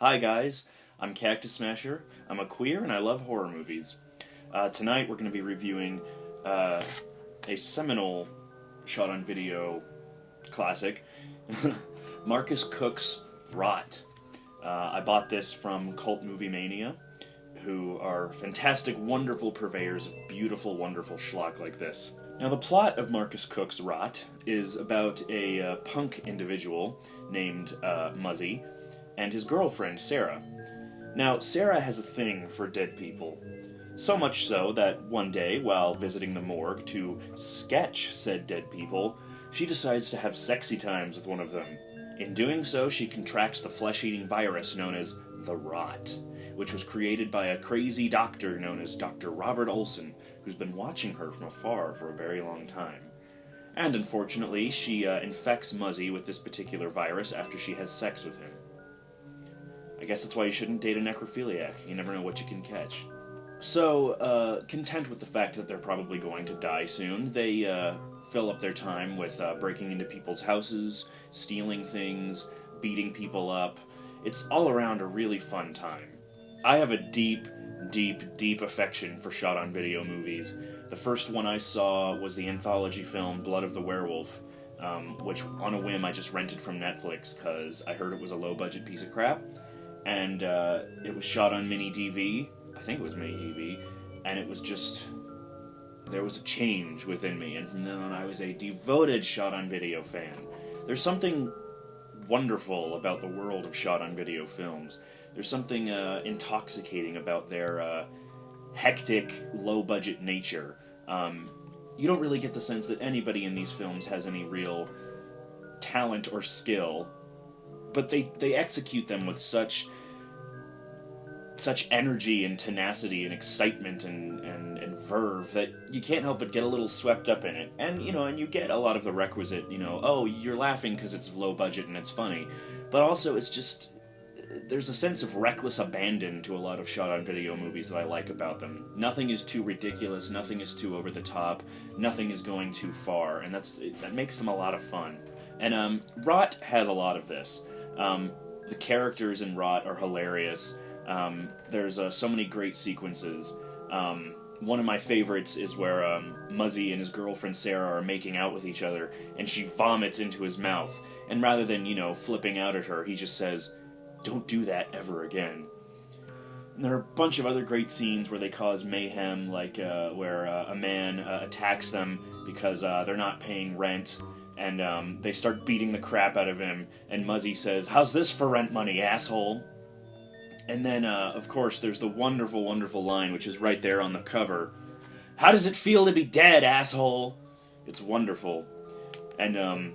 Hi guys, I'm CactusSmasher. I'm a queer and I love horror movies. Tonight we're going to be reviewing a seminal shot-on-video classic, Marcus Cook's Rot. I bought this from Cult Movie Mania, who are fantastic, wonderful purveyors of beautiful, wonderful schlock like this. Now, the plot of Marcus Cook's Rot is about a punk individual named Muzzy and his girlfriend, Sarah. Now, Sarah has a thing for dead people. So much so that one day, while visiting the morgue to sketch said dead people, she decides to have sexy times with one of them. In doing so, she contracts the flesh-eating virus known as the Rot, which was created by a crazy doctor known as Dr. Robert Olson, who's been watching her from afar for a very long time. And unfortunately, she infects Muzzy with this particular virus after she has sex with him. I guess that's why you shouldn't date a necrophiliac. You never know what you can catch. So, content with the fact that they're probably going to die soon, they fill up their time with breaking into people's houses, stealing things, beating people up. It's all around a really fun time. I have a deep affection for shot-on-video movies. The first one I saw was the anthology film Blood of the Werewolf, which on a whim I just rented from Netflix because I heard it was a low-budget piece of crap. And it was shot on mini DV, I think it was mini DV, and it was just, there was a change within me, and from then on I was a devoted shot-on-video fan. There's something wonderful about the world of shot-on-video films. There's something intoxicating about their hectic, low-budget nature. You don't really get the sense that anybody in these films has any real talent or skill, but they execute them with such energy and tenacity and excitement and verve that you can't help but get a little swept up in it. And, and you get a lot of the requisite, oh, you're laughing because it's low budget and it's funny. But also it's just, there's a sense of reckless abandon to a lot of shot-on-video movies that I like about them. Nothing is too ridiculous, nothing is too over the top, nothing is going too far, and that makes them a lot of fun. And Rot has a lot of this. The characters in Rot are hilarious. There's so many great sequences. One of my favorites is where Muzzy and his girlfriend Sarah are making out with each other, and she vomits into his mouth. And rather than, flipping out at her, he just says, "Don't do that ever again." And there are a bunch of other great scenes where they cause mayhem, like where a man attacks them because they're not paying rent. And they start beating the crap out of him, and Muzzy says, "How's this for rent money, asshole?" And then, of course, there's the wonderful, wonderful line, which is right there on the cover. "How does it feel to be dead, asshole?" It's wonderful. And,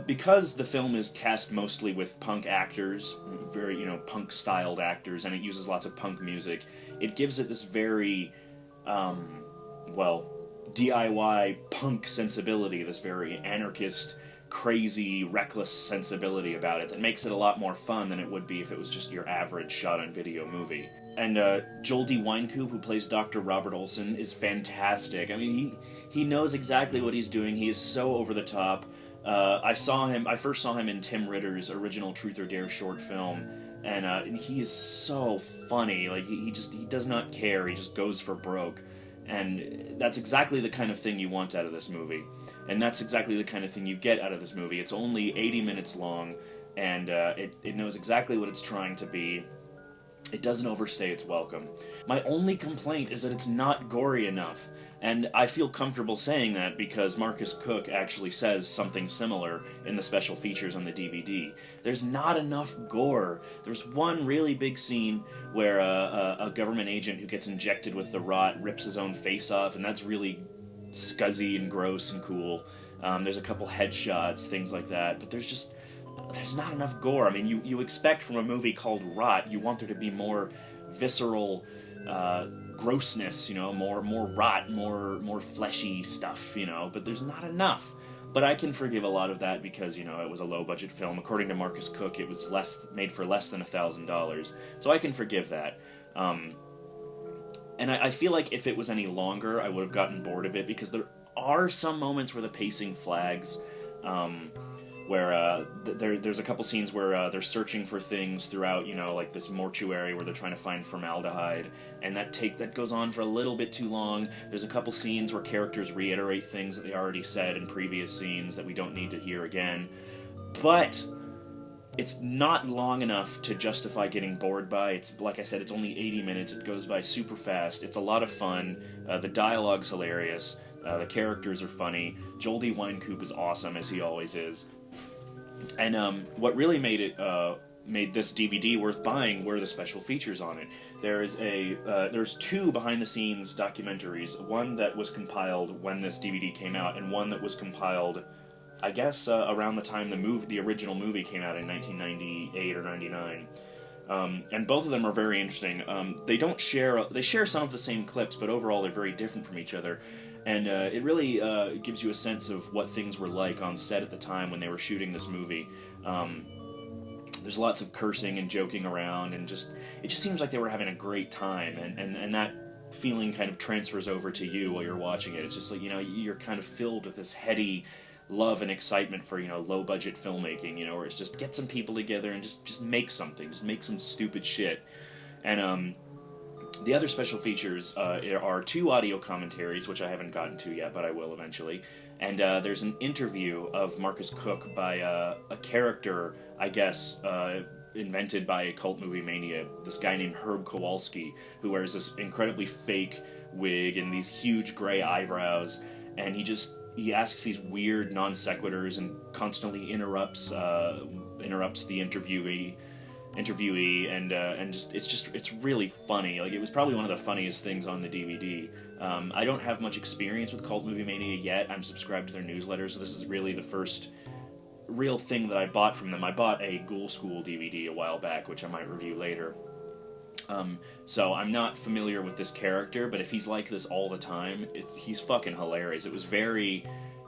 because the film is cast mostly with punk actors, very, punk-styled actors, and it uses lots of punk music, it gives it this very, DIY punk sensibility, this very anarchist, crazy, reckless sensibility about it that makes it a lot more fun than it would be if it was just your average shot-on-video movie. And Joel D. Wynkoop, who plays Dr. Robert Olson, is fantastic. I mean, he knows exactly what he's doing. He is so over the top. I first saw him in Tim Ritter's original Truth or Dare short film, and he is so funny. Like, he does not care. He just goes for broke. And that's exactly the kind of thing you want out of this movie. And that's exactly the kind of thing you get out of this movie. It's only 80 minutes long, and it knows exactly what it's trying to be. It doesn't overstay its welcome. My only complaint is that it's not gory enough. And I feel comfortable saying that because Marcus Cook actually says something similar in the special features on the DVD. There's not enough gore. There's one really big scene where a government agent who gets injected with the Rot rips his own face off, and that's really scuzzy and gross and cool. There's a couple headshots, things like that, but there's not enough gore. I mean, you expect from a movie called Rot, you want there to be more visceral grossness, more rot, more fleshy stuff, but there's not enough. But I can forgive a lot of that because, it was a low-budget film. According to Marcus Cook, it was made for less than $1,000, so I can forgive that. And I feel like if it was any longer, I would have gotten bored of it, because there are some moments where the pacing flags. where there's a couple scenes where they're searching for things throughout, like this mortuary where they're trying to find formaldehyde, and that goes on for a little bit too long. There's a couple scenes where characters reiterate things that they already said in previous scenes that we don't need to hear again. But it's not long enough to justify getting bored by. It's, like I said, it's only 80 minutes. It goes by super fast. It's a lot of fun. The dialogue's hilarious. The characters are funny. Joel D. Wynkoop is awesome, as he always is. And what really made this DVD worth buying were the special features on it. There's two behind-the-scenes documentaries. One that was compiled when this DVD came out, and one that was compiled, I guess, around the time the original movie came out in 1998 or 99. And both of them are very interesting. They share some of the same clips, but overall they're very different from each other. And it really gives you a sense of what things were like on set at the time when they were shooting this movie. There's lots of cursing and joking around, and it just seems like they were having a great time, and that feeling kind of transfers over to you while you're watching it. It's just like, you're kind of filled with this heady love and excitement for, low-budget filmmaking, where it's just get some people together and just make something, just make some stupid shit. And the other special features are two audio commentaries, which I haven't gotten to yet, but I will eventually. And there's an interview of Marcus Cook by a character, I guess, invented by Cult Movie Mania, this guy named Herb Kowalski, who wears this incredibly fake wig and these huge gray eyebrows, and he asks these weird non sequiturs and constantly interrupts the interviewee, and it's really funny. Like, it was probably one of the funniest things on the DVD. I don't have much experience with Cult Movie Mania yet. I'm subscribed to their newsletter, so this is really the first real thing that I bought from them. I bought a Ghoul School DVD a while back, which I might review later. So I'm not familiar with this character, but if he's like this all the time, he's fucking hilarious. It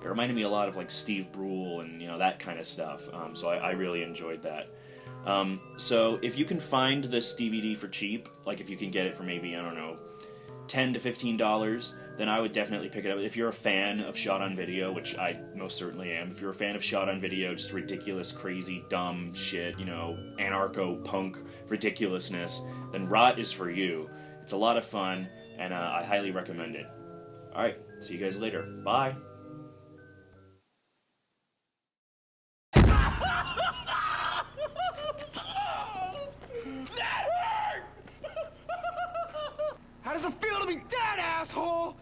reminded me a lot of like Steve Brule and that kind of stuff. So I really enjoyed that. So if you can find this DVD for cheap, like if you can get it for maybe, I don't know, $10 to $15, then I would definitely pick it up. If you're a fan of shot on video, which I most certainly am, if you're a fan of shot on video, just ridiculous, crazy, dumb shit, anarcho-punk ridiculousness, then Rot is for you. It's a lot of fun, and I highly recommend it. Alright, see you guys later. Bye! How does it feel to be dead, asshole?